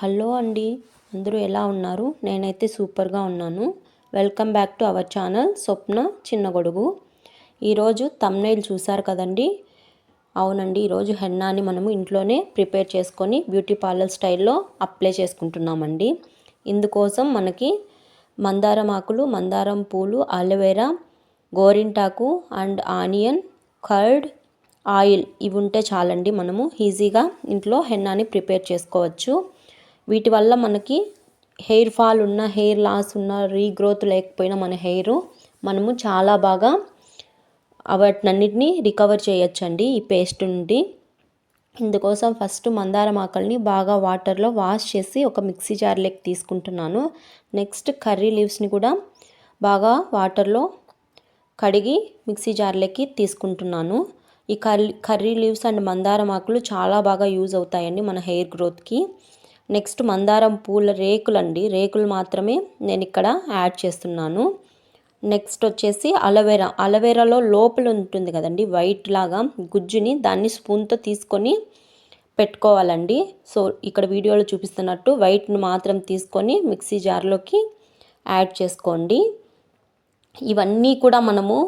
Hello అండి, అందరూ ఎలా ఉన్నారు? నేనైతే సూపర్గా ఉన్నాను. Welcome back to our channel Swapna Chinnagodugu. ఈరోజు థంబ్నెయిల్ చూసారు కదండి. అవునండి, ఈరోజు హెన్నాని మనము ఇంట్లోనే ప్రిపేర్ చేసుకొని బ్యూటీ పార్లర్ స్టైల్లో అప్లై చేసుకుంటున్నామండి. ఇందుకోసం మనకి మందారం ఆకులు, మందారం పూలు, అలోవెరా, గోరింటాకు అండ్ ఆనియన్, కర్డ్, ఆయిల్ ఇవి ఉంటే చాలండి. మనము ఈజీగా ఇంట్లో హెన్నాని ప్రిపేర్ చేసుకోవచ్చు. వీటి వల్ల మనకి హెయిర్ ఫాల్ ఉన్న, హెయిర్ లాస్ ఉన్న, రీగ్రోత్ లేకపోయినా మన హెయిర్ మనము చాలా బాగా వాటినన్నిటిని రికవర్ చేయొచ్చండి ఈ పేస్ట్ నుండి. ఇందుకోసం ఫస్ట్ మందారం ఆకుల్ని బాగా వాటర్లో వాష్ చేసి ఒక మిక్సీ జార్లోకి తీసుకుంటున్నాను. నెక్స్ట్ కర్రీ లీవ్స్ని కూడా బాగా వాటర్లో కడిగి మిక్సీ జార్లోకి తీసుకుంటున్నాను. ఈ కర్రీ లీవ్స్ అండ్ మందారం ఆకులు చాలా బాగా యూజ్ అవుతాయండి మన హెయిర్ గ్రోత్కి. నెక్స్ట్ మందారం పూల రేకులండి, రేకులు మాత్రమే నేను ఇక్కడ యాడ్ చేస్తున్నాను. నెక్స్ట్ వచ్చేసి అలోవెరాలో లోపల ఉంటుంది కదండి వైట్ లాగా గుజ్జుని, దాన్ని స్పూన్తో తీసుకొని పెట్టుకోవాలండి. సో ఇక్కడ వీడియోలో చూపిస్తున్నట్టు వైట్ని మాత్రం తీసుకొని మిక్సీ జార్లోకి యాడ్ చేసుకోండి. ఇవన్నీ కూడా మనము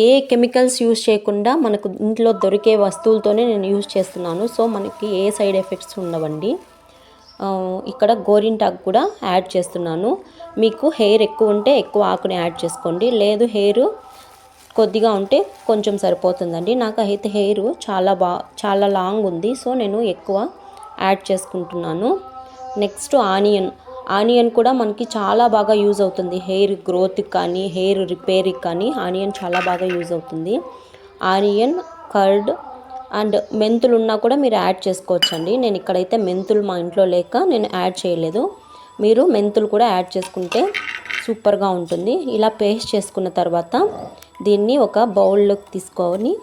ఏ కెమికల్స్ యూజ్ చేయకుండా మనకు ఇంట్లో దొరికే వస్తువులతోనే నేను యూజ్ చేస్తున్నాను. సో మనకి ఏ సైడ్ ఎఫెక్ట్స్ ఉండవండి. ఇక్కడ గోరింటాకు కూడా యాడ్ చేస్తున్నాను. మీకు హెయిర్ ఎక్కువ ఉంటే ఎక్కువ ఆకుని యాడ్ చేసుకోండి, లేదు హెయిర్ కొద్దిగా ఉంటే కొంచెం సరిపోతుందండి. నాకు అయితే హెయిర్ చాలా లాంగ్ ఉంది, సో నేను ఎక్కువ యాడ్ చేసుకుంటున్నాను. నెక్స్ట్ ఆనియన్ కూడా మనకి చాలా బాగా యూజ్ అవుతుంది. హెయిర్ గ్రోత్కి కానీ, హెయిర్ రిపేర్కి కానీ ఆనియన్ చాలా బాగా యూజ్ అవుతుంది. ఆనియన్, కర్డ్ అండ్ మెంతులు ఉన్నా కూడా మీరు యాడ్ చేసుకోవచ్చండి. నేను ఇక్కడైతే మెంతులు మా ఇంట్లో లేక నేను యాడ్ చేయలేదు. మీరు మెంతులు కూడా యాడ్ చేసుకుంటే సూపర్గా ఉంటుంది. ఇలా పేస్ట్ చేసుకున్న తర్వాత దీన్ని ఒక బౌల్లోకి తీసుకొని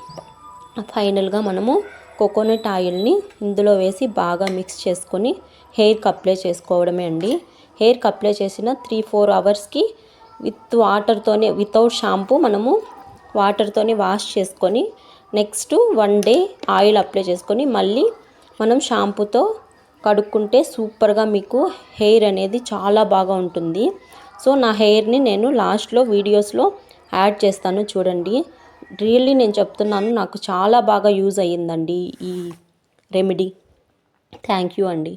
ఫైనల్గా మనము కోకోనట్ ఆయిల్ని ఇందులో వేసి బాగా మిక్స్ చేసుకొని హెయిర్కి అప్లై చేసుకోవడమే అండి. హెయిర్కి అప్లై చేసిన 3-4 అవర్స్కి వాటర్తోనే, వితౌట్ షాంపూ మనము వాటర్తోనే వాష్ చేసుకొని నెక్స్ట్ 1 డే ఆయిల్ అప్లై చేసుకొని మళ్ళీ మనం షాంపూతో కడుక్కుంటే సూపర్గా మీకు హెయిర్ అనేది చాలా బాగా ఉంటుంది. సో నా హెయిర్ని నేను లాస్ట్లో వీడియోస్లో యాడ్ చేస్తాను చూడండి. రియల్లీ నేను చెప్తున్నాను, నాకు చాలా బాగా యూజ్ అయ్యిందండి ఈ రెమెడీ. థ్యాంక్ యూ అండి.